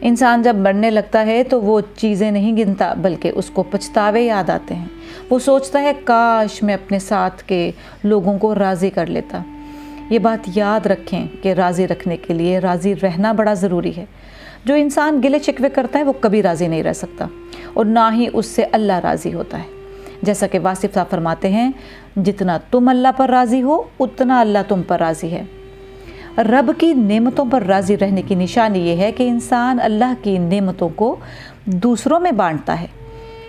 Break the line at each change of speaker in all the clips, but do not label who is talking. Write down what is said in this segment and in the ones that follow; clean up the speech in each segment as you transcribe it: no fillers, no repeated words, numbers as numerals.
انسان جب مرنے لگتا ہے تو وہ چیزیں نہیں گنتا بلکہ اس کو پچھتاوے یاد آتے ہیں۔ وہ سوچتا ہے کاش میں اپنے ساتھ کے لوگوں کو راضی کر لیتا۔ یہ بات یاد رکھیں کہ راضی رکھنے کے لیے راضی رہنا بڑا ضروری ہے۔ جو انسان گلے شکوے کرتا ہے وہ کبھی راضی نہیں رہ سکتا اور نہ ہی اس سے اللہ راضی ہوتا ہے۔ جیسا کہ واصف صاحب فرماتے ہیں، جتنا تم اللہ پر راضی ہو اتنا اللہ تم پر راضی ہے۔ رب کی نعمتوں پر راضی رہنے کی نشانی یہ ہے کہ انسان اللہ کی نعمتوں کو دوسروں میں بانٹتا ہے۔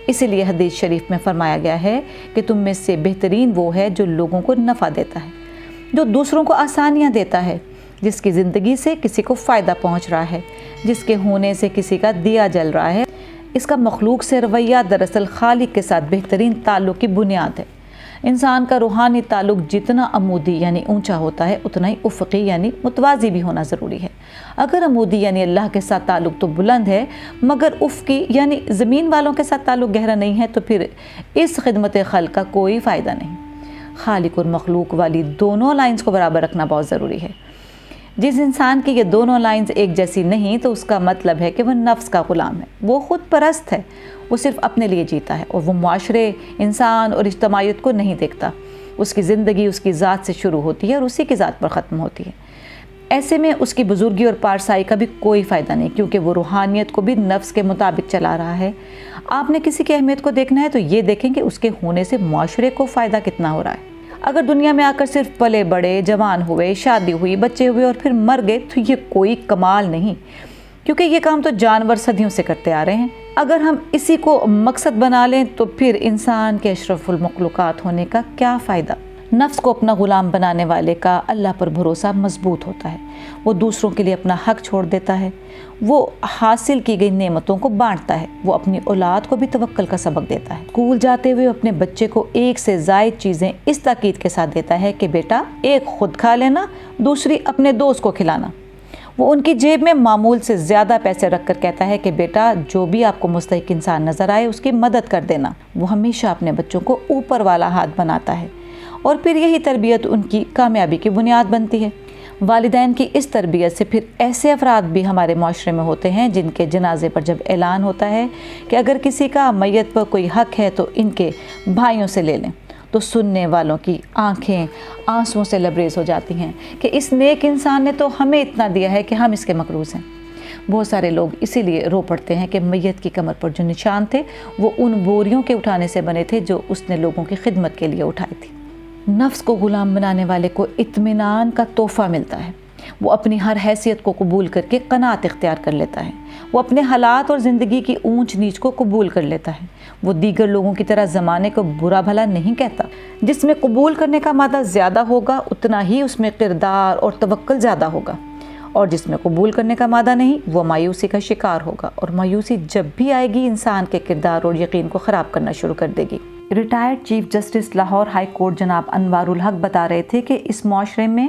اسی لیے حدیث شریف میں فرمایا گیا ہے کہ تم میں سے بہترین وہ ہے جو لوگوں کو نفع دیتا ہے، جو دوسروں کو آسانیاں دیتا ہے، جس کی زندگی سے کسی کو فائدہ پہنچ رہا ہے، جس کے ہونے سے کسی کا دیا جل رہا ہے۔ اس کا مخلوق سے رویہ دراصل خالق کے ساتھ بہترین تعلق کی بنیاد ہے۔ انسان کا روحانی تعلق جتنا عمودی یعنی اونچا ہوتا ہے اتنا ہی افقی یعنی متوازی بھی ہونا ضروری ہے۔ اگر عمودی یعنی اللہ کے ساتھ تعلق تو بلند ہے مگر افقی یعنی زمین والوں کے ساتھ تعلق گہرا نہیں ہے تو پھر اس خدمت خلق کا کوئی فائدہ نہیں۔ خالق اور مخلوق والی دونوں لائنز کو برابر رکھنا بہت ضروری ہے۔ جس انسان کی یہ دونوں لائنز ایک جیسی نہیں تو اس کا مطلب ہے کہ وہ نفس کا غلام ہے، وہ خود پرست ہے، وہ صرف اپنے لیے جیتا ہے اور وہ معاشرے، انسان اور اجتماعیت کو نہیں دیکھتا۔ اس کی زندگی اس کی ذات سے شروع ہوتی ہے اور اسی کی ذات پر ختم ہوتی ہے۔ ایسے میں اس کی بزرگی اور پارسائی کا بھی کوئی فائدہ نہیں کیونکہ وہ روحانیت کو بھی نفس کے مطابق چلا رہا ہے۔ آپ نے کسی کی اہمیت کو دیکھنا ہے تو یہ دیکھیں کہ اس کے ہونے سے معاشرے کو فائدہ کتنا ہو رہا ہے۔ اگر دنیا میں آ کر صرف پلے بڑے، جوان ہوئے، شادی ہوئی، بچے ہوئے اور پھر مر گئے تو یہ کوئی کمال نہیں، کیونکہ یہ کام تو جانور صدیوں سے کرتے آ رہے ہیں۔ اگر ہم اسی کو مقصد بنا لیں تو پھر انسان کے اشرف المخلوقات ہونے کا کیا فائدہ؟ نفس کو اپنا غلام بنانے والے کا اللہ پر بھروسہ مضبوط ہوتا ہے، وہ دوسروں کے لیے اپنا حق چھوڑ دیتا ہے، وہ حاصل کی گئی نعمتوں کو بانٹتا ہے، وہ اپنی اولاد کو بھی توکل کا سبق دیتا ہے۔ اسکول جاتے ہوئے اپنے بچے کو ایک سے زائد چیزیں اس تاکید کے ساتھ دیتا ہے کہ بیٹا ایک خود کھا لینا، دوسری اپنے دوست کو کھلانا۔ وہ ان کی جیب میں معمول سے زیادہ پیسے رکھ کر کہتا ہے کہ بیٹا جو بھی آپ کو مستحق انسان نظر آئے اس کی مدد کر دینا۔ وہ ہمیشہ اپنے بچوں کو اوپر والا ہاتھ بناتا ہے اور پھر یہی تربیت ان کی کامیابی کی بنیاد بنتی ہے۔ والدین کی اس تربیت سے پھر ایسے افراد بھی ہمارے معاشرے میں ہوتے ہیں جن کے جنازے پر جب اعلان ہوتا ہے کہ اگر کسی کا میت پر کوئی حق ہے تو ان کے بھائیوں سے لے لیں، تو سننے والوں کی آنکھیں آنسوؤں سے لبریز ہو جاتی ہیں کہ اس نیک انسان نے تو ہمیں اتنا دیا ہے کہ ہم اس کے مقروض ہیں۔ بہت سارے لوگ اسی لیے رو پڑتے ہیں کہ میت کی کمر پر جو نشان تھے وہ ان بوریوں کے اٹھانے سے بنے تھے جو اس نے لوگوں کی خدمت کے لیے اٹھائی تھی۔ نفس کو غلام بنانے والے کو اطمینان کا تحفہ ملتا ہے، وہ اپنی ہر حیثیت کو قبول کر کے قناعت اختیار کر لیتا ہے، وہ اپنے حالات اور زندگی کی اونچ نیچ کو قبول کر لیتا ہے، وہ دیگر لوگوں کی طرح زمانے کو برا بھلا نہیں کہتا۔ جس میں قبول کرنے کا مادہ زیادہ ہوگا اتنا ہی اس میں کردار اور توکل زیادہ ہوگا، اور جس میں قبول کرنے کا مادہ نہیں وہ مایوسی کا شکار ہوگا، اور مایوسی جب بھی آئے گی انسان کے کردار اور یقین کو خراب کرنا شروع کر دے گی۔ Retired chief justice Lahore high court جناب انوار الحق بتا رہے تھے کہ اس معاشرے میں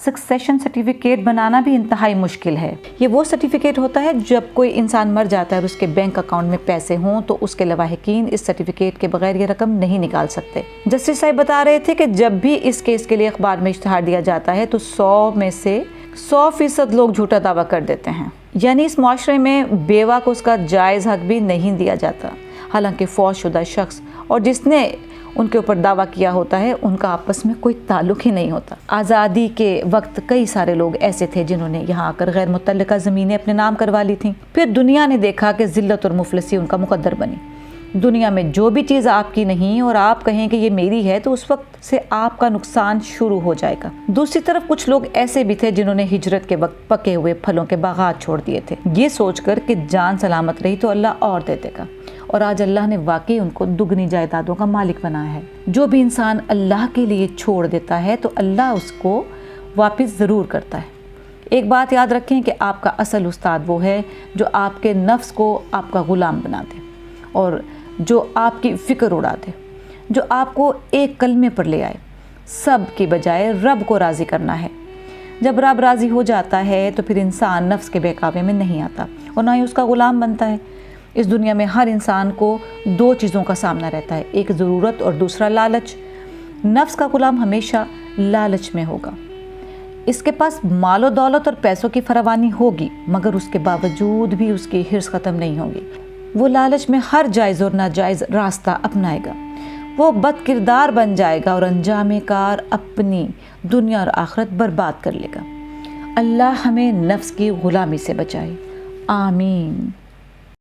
سکسیشن سرٹیفکیٹ بنانا بھی انتہائی مشکل ہے۔ یہ وہ سرٹیفکیٹ ہوتا ہے جب کوئی انسان مر جاتا ہے اور اس کے بینک اکاؤنٹ میں پیسے ہوں تو اس کے لواحقین اس سرٹیفکیٹ کے بغیر یہ رقم نہیں نکال سکتے۔ جسٹس صاحب بتا رہے تھے کہ جب بھی اس کیس کے لیے اخبار میں اشتہار دیا جاتا ہے تو 100 میں سے 100% لوگ جھوٹا دعویٰ کر دیتے ہیں، یعنی اس معاشرے میں بیوہ کو اس کا جائز حق بھی نہیں دیا جاتا، حالانکہ فوت شدہ شخص اور جس نے ان کے اوپر دعویٰ کیا ہوتا ہے ان کا آپس میں کوئی تعلق ہی نہیں ہوتا۔ آزادی کے وقت کئی سارے لوگ ایسے تھے جنہوں نے یہاں آ کر غیر متعلقہ زمینیں اپنے نام کروا لی تھیں، پھر دنیا نے دیکھا کہ ذلت اور مفلسی ان کا مقدر بنی۔ دنیا میں جو بھی چیز آپ کی نہیں اور آپ کہیں کہ یہ میری ہے تو اس وقت سے آپ کا نقصان شروع ہو جائے گا۔ دوسری طرف کچھ لوگ ایسے بھی تھے جنہوں نے ہجرت کے وقت پکے ہوئے پھلوں کے باغات چھوڑ دیے تھے، یہ سوچ کر کہ جان سلامت رہی تو اللہ اور دے دے گا، اور آج اللہ نے واقعی ان کو دگنی جائیدادوں کا مالک بنایا ہے۔ جو بھی انسان اللہ کے لیے چھوڑ دیتا ہے تو اللہ اس کو واپس ضرور کرتا ہے۔ ایک بات یاد رکھیں کہ آپ کا اصل استاد وہ ہے جو آپ کے نفس کو آپ کا غلام بنا دے اور جو آپ کی فکر اڑا دے، جو آپ کو ایک کلمے پر لے آئے۔ سب کی بجائے رب کو راضی کرنا ہے۔ جب رب راضی ہو جاتا ہے تو پھر انسان نفس کے بہکاوے میں نہیں آتا اور نہ ہی اس کا غلام بنتا ہے۔ اس دنیا میں ہر انسان کو 2 چیزوں کا سامنا رہتا ہے، ایک ضرورت اور دوسرا لالچ۔ نفس کا غلام ہمیشہ لالچ میں ہوگا، اس کے پاس مال و دولت اور پیسوں کی فراوانی ہوگی مگر اس کے باوجود بھی اس کی حرص ختم نہیں ہوگی۔ وہ لالچ میں ہر جائز اور ناجائز راستہ اپنائے گا، وہ بد کردار بن جائے گا اور انجام کار اپنی دنیا اور آخرت برباد کر لے گا۔ اللہ ہمیں نفس کی غلامی سے بچائے، آمین۔